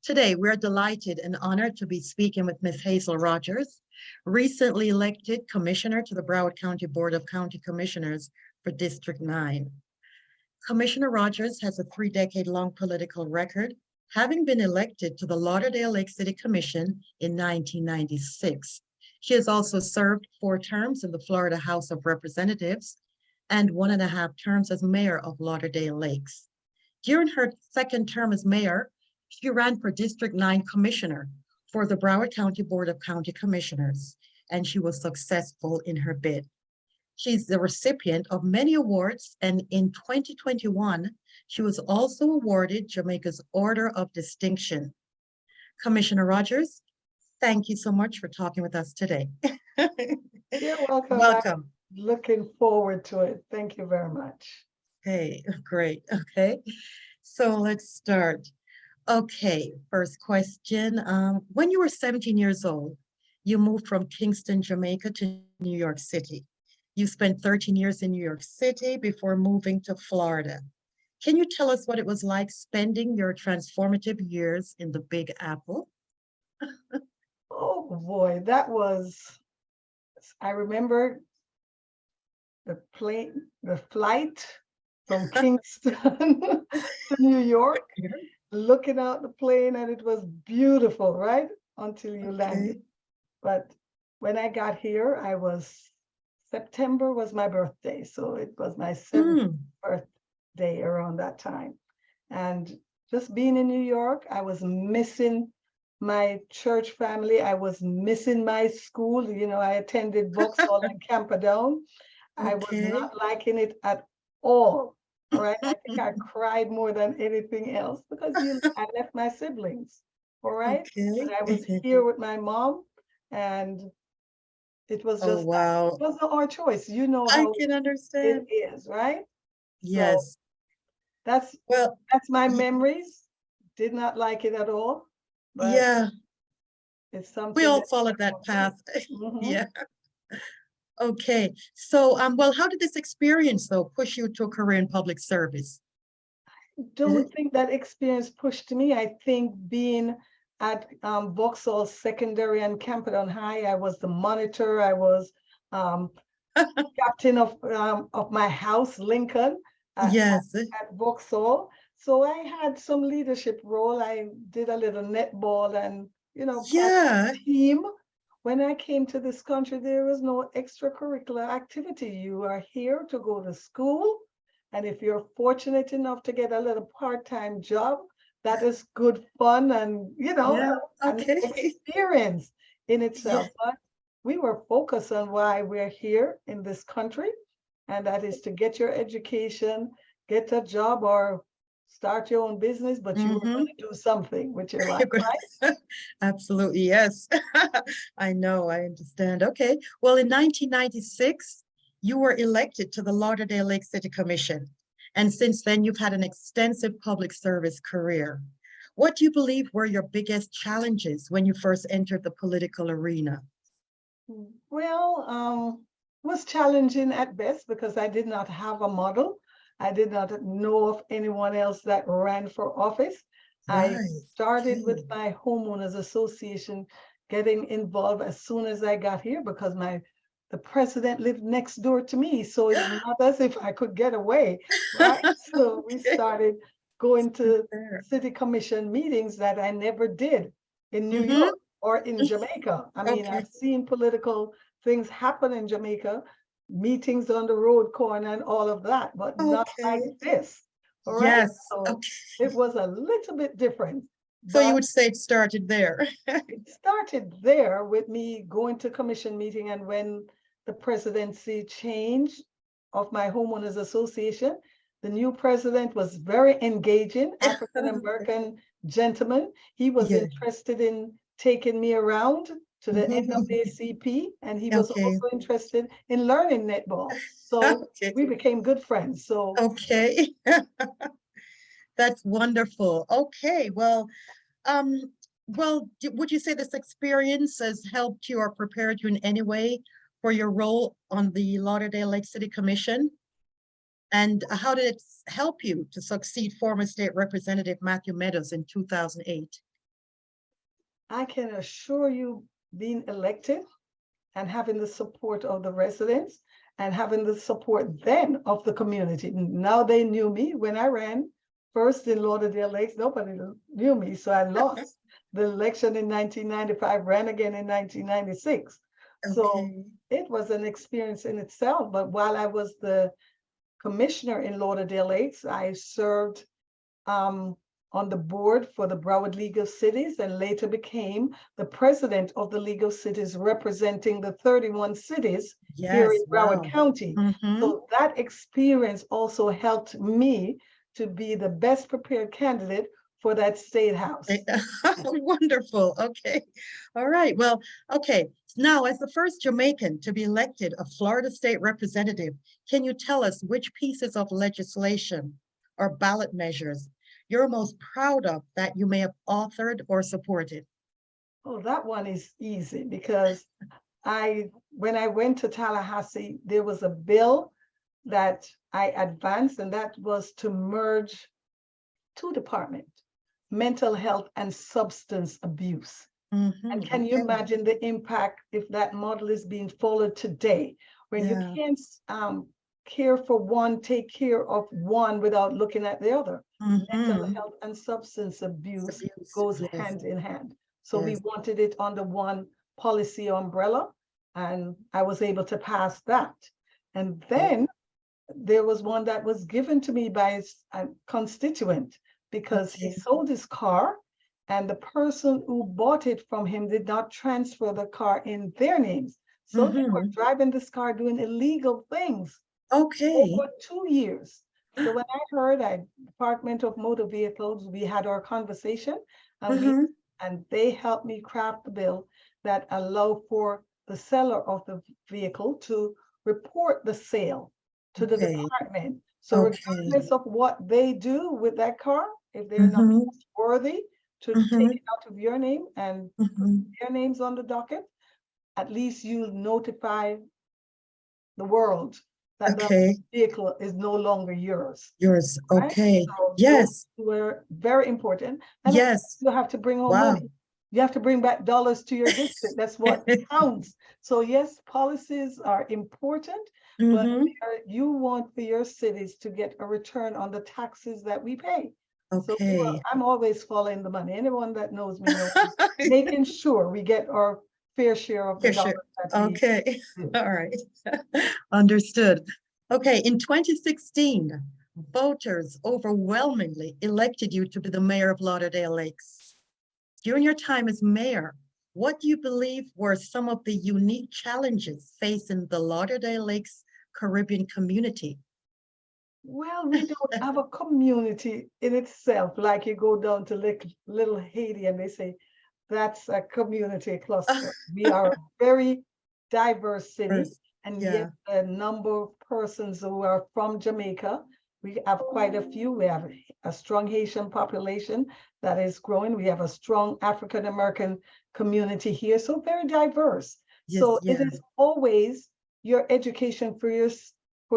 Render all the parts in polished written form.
Today, we're delighted and honored to be speaking with Ms. Hazelle Rogers, recently elected Commissioner to the Broward County Board of County Commissioners for District 9. Commissioner Rogers has a 3-decade-long political record, having been elected to the Lauderdale Lakes City Commission in 1996. She has also served 4 terms in the Florida House of Representatives and 1.5 terms as Mayor of Lauderdale Lakes. During her 2nd term as mayor, she ran for District 9 Commissioner for the Broward County Board of County Commissioners, and she was successful in her bid. She's the recipient of many awards, and in 2021, she was also awarded Jamaica's Order of Distinction. Commissioner Rogers, thank you so much for talking with us today. You're welcome. Welcome. I'm looking forward to it. Thank you very much. Hey, great. Okay, so let's start. Okay, first question. When you were 17 years old, you moved from Kingston, Jamaica to New York City. You spent 13 years in New York City before moving to Florida. Can you tell us what it was like spending your transformative years in the Big Apple? Oh boy, that was, I remember the flight from Kingston to New York, looking out the plane, and it was beautiful, right? Until you landed. But when I got here, September was my birthday. So it was my 7th birthday around that time. And just being in New York, I was missing my church family. I was missing my school. You know, I attended Vauxhall and Camperdown. I was not liking it at all. All right. I think I cried more than anything else because I left my siblings. All right. But I was here with my mom, and it was just, it wasn't our choice. You know how I can understand. it is, right? Yes. So that's my memories. Did not like it at all. But yeah. It's something we all followed that path. Yeah. Okay. So, well, how did this experience, though, push you to a career in public service? I don't think that experience pushed me. I think being at Vauxhall Secondary and Camperdown High, I was the monitor. I was captain of my house, Lincoln, at Vauxhall. So I had some leadership role. I did a little netball and, you know, part of the team. When I came to this country, there was no extracurricular activity. You are here to go to school. And if you're fortunate enough to get a little part-time job, that is good fun and, you know, an experience in itself. But we were focused on why we're here in this country. And that is to get your education, get a job, or start your own business, but you were going to do something with your life, right? Absolutely, yes. I know, I understand. Okay, well, in 1996, you were elected to the Lauderdale Lakes City Commission. And since then, you've had an extensive public service career. What do you believe were your biggest challenges when you first entered the political arena? Well, it was challenging at best because I did not have a model. I did not know of anyone else that ran for office. I started with my homeowners association, getting involved as soon as I got here because the president lived next door to me. So it's not as if I could get away, right? So we started going to city commission meetings that I never did in New York or in Jamaica. I mean, I've seen political things happen in Jamaica, meetings on the road corner and all of that, but not like this. All right. So it was a little bit different. So you would say it started there? It started there with me going to commission meeting, and when the presidency changed of my homeowners association, the new president was very engaging, African-American gentleman. He was interested in taking me around to the NAACP, and he was also interested in learning netball. So we became good friends. So that's wonderful. Okay, well, would you say this experience has helped you or prepared you in any way for your role on the Lauderdale Lakes City Commission? And how did it help you to succeed former State Representative Matthew Meadows in 2008? I can assure you, being elected and having the support of the residents and having the support then of the community. Now they knew me when I ran first in Lauderdale Lakes. Nobody knew me, so I lost the election in 1995, ran again in 1996. So Okay. it was an experience in itself. But while I was the commissioner in Lauderdale Lakes, I served on the board for the Broward League of Cities and later became the president of the League of Cities representing the 31 cities here in Yes. Broward Wow. County. Mm-hmm. So that experience also helped me to be the best prepared candidate for that state house. Wonderful. Okay. All right. Well, okay. Now, as the first Jamaican to be elected a Florida state representative, can you tell us which pieces of legislation or ballot measures you're most proud of that you may have authored or supported? Oh, that one is easy because when I went to Tallahassee, there was a bill that I advanced, and that was to merge two departments, mental health and substance abuse. And Mm-hmm. can you Okay. imagine the impact if that model is being followed today, when you Yeah. can't care for one, take care of one without looking at the other? Mental Mm-hmm. health and substance abuse Abuse. goes Yes. hand in hand. So we Yes. wanted it under one policy umbrella, and I was able to pass that. And then there was one that was given to me by a constituent because he Okay. sold his car and the person who bought it from him did not transfer the car in their names. So they were Mm-hmm. driving this car doing illegal things Okay. over 2 years. So when I heard at Department of Motor Vehicles, we had our conversation Mm-hmm. and they helped me craft the bill that allow for the seller of the vehicle to report the sale to the Okay. department. So Okay. regardless of what they do with that car, if they're not Mm-hmm. worthy to take Mm-hmm. it out of your name and put Mm-hmm. their names on the docket, at least you notify the world that the Okay. vehicle is no longer yours, Yours. right? Okay. So those Yes. were very important. And of course, Yes. you have to bring home Wow. money. You have to bring back dollars to your district. That's what counts. So yes, policies are important, but Mm-hmm. you want for your cities to get a return on the taxes that we pay. So Okay. I'm always following the money. Anyone that knows me knows making sure we get our fair share of the Yeah, sure. dollars that we Okay. do. All right. Understood. Okay. In 2016, voters overwhelmingly elected you to be the mayor of Lauderdale Lakes. During your time as mayor, what do you believe were some of the unique challenges facing the Lauderdale Lakes Caribbean community? Well, we don't have a community in itself. Like you go down to little Haiti and they say that's a community cluster. We are a very diverse city, First, and yet yeah. the number of persons who are from Jamaica, we have quite a few. We have a strong Haitian population that is growing. We have a strong African American community here, so very diverse. Yes, So it yeah. is always your education for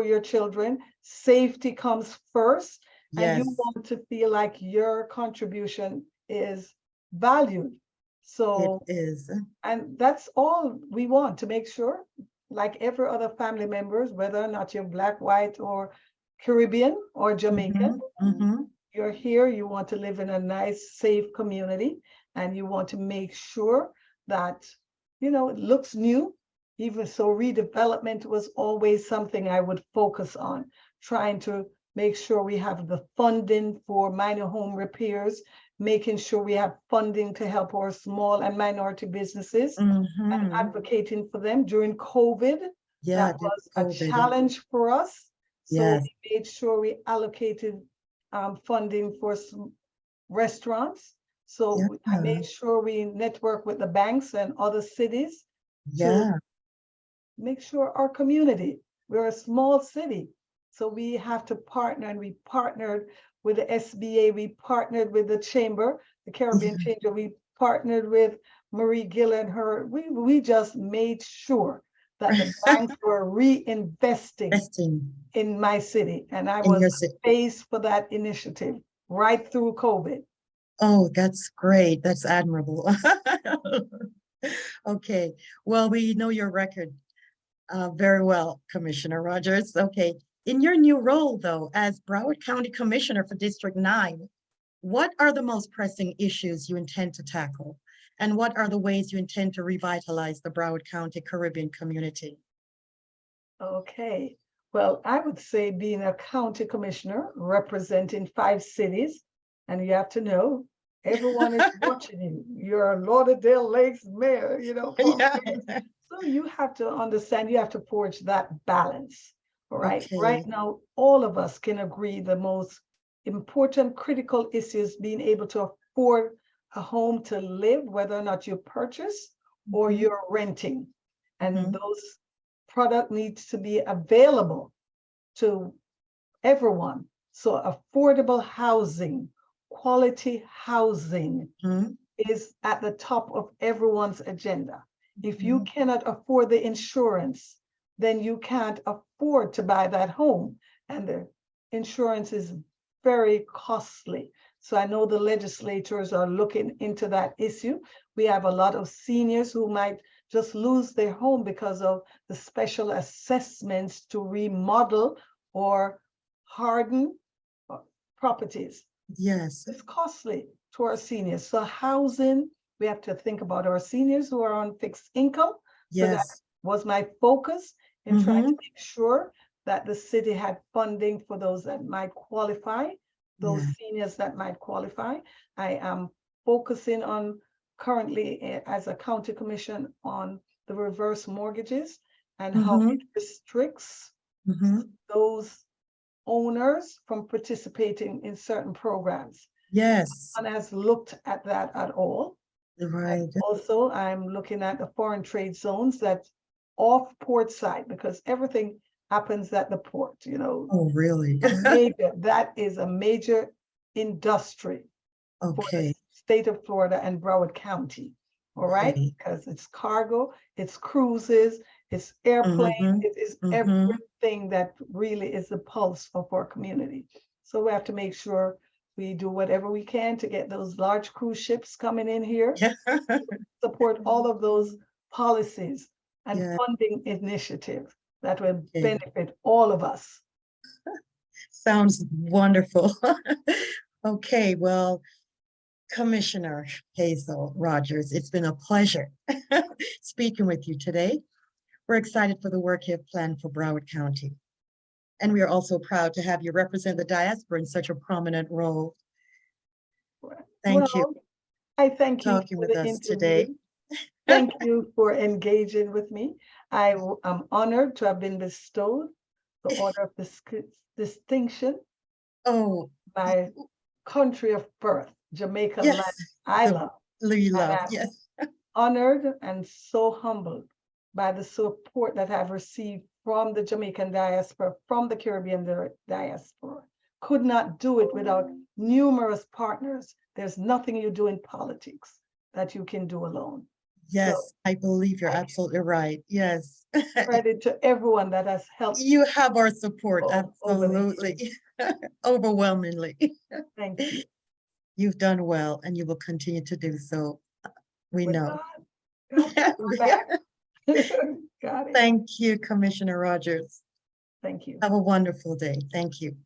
your children. Safety comes first, and you Yes, want to feel like your contribution is valued. it So, is. and that's all we want to make sure, like every other family members, whether or not you're Black, white, or Caribbean or Jamaican, Mm-hmm, mm-hmm. you're here, you want to live in a nice, safe community, and you want to make sure that, it looks new. Even so, redevelopment was always something I would focus on, trying to make sure we have the funding for minor home repairs, making sure we have funding to help our small and minority businesses, and Mm-hmm. advocating for them during COVID. Yeah, That during was a COVID. challenge for us. So Yes, we made sure we allocated funding for some restaurants. yeah, So I made sure we network with the banks and other cities to yeah. make sure our community, we're a small city. So we have to partner, and we partnered with the SBA, we partnered with the Chamber, the Caribbean Yeah. Chamber, we partnered with Marie Gill and her. We just made sure that the banks were reinvesting Resting in my city. And I in was your the city. face for that initiative right through COVID. Oh, that's great. That's admirable. Okay, well, we know your record very well, Commissioner Rogers. Okay, in your new role, though, as Broward County Commissioner for District 9, what are the most pressing issues you intend to tackle? And what are the ways you intend to revitalize the Broward County Caribbean community? Okay. Well, I would say being a county commissioner representing 5 cities, and you have to know everyone is watching you. You're a Lauderdale Lakes mayor, Yeah. so you have to understand, you have to forge that balance. All right. Right Okay. now, all of us can agree the most important critical issues being able to afford a home to live, whether or not you purchase or Mhm, you're renting. And mhm, those product needs to be available to everyone. So affordable housing, quality housing mhm, is at the top of everyone's agenda. If you mhm. cannot afford the insurance, then you can't afford to buy that home. And the insurance is very costly. So I know the legislators are looking into that issue. We have a lot of seniors who might just lose their home because of the special assessments to remodel or harden properties. Yes, It's costly to our seniors. So housing, we have to think about our seniors who are on fixed income. So that yes. was my focus in trying to Hmm. make sure that the city had funding for those that might qualify, those Yeah. seniors that might qualify. I am focusing on currently as a county commission on the reverse mortgages and how Hmm. it restricts Hmm. those owners from participating in certain programs. Yes. And has looked at that at all. And Right. also, I'm looking at the foreign trade zones that's off port side because everything happens at the port. Oh, really? That is a major industry for the Okay. state of Florida and Broward County. All right, Right. because it's cargo, it's cruises, it's airplanes, Hmm. it is Hmm. everything that really is the pulse of our community. So we have to make sure we do whatever we can to get those large cruise ships coming in here, Yeah. support all of those policies and Yeah. funding initiatives that will Okay. benefit all of us. Sounds wonderful. Okay, well, Commissioner Hazelle Rogers, it's been a pleasure speaking with you today. We're excited for the work you have planned for Broward County. And we are also proud to have you represent the diaspora in such a prominent role. Thank you Well, I thank for you talking for with the us interview. today. Thank you for engaging with me. I am honored to have been bestowed the Order of Distinction Oh, by country of birth, Jamaica land yes, I the love. Louis And Love, I'm yes. honored and so humbled by the support that I've received from the Jamaican diaspora, from the Caribbean diaspora. Could not do it without numerous partners. There's nothing you do in politics that you can do alone. So Yes, I believe you're I absolutely right. Yes. credit to everyone that has helped You have our support, over the years. absolutely. Overwhelmingly. Thank you. You've done well and you will continue to do so. We With know. God got my back. Got it. Thank you, Commissioner Rogers. Thank you. Have a wonderful day. Thank you.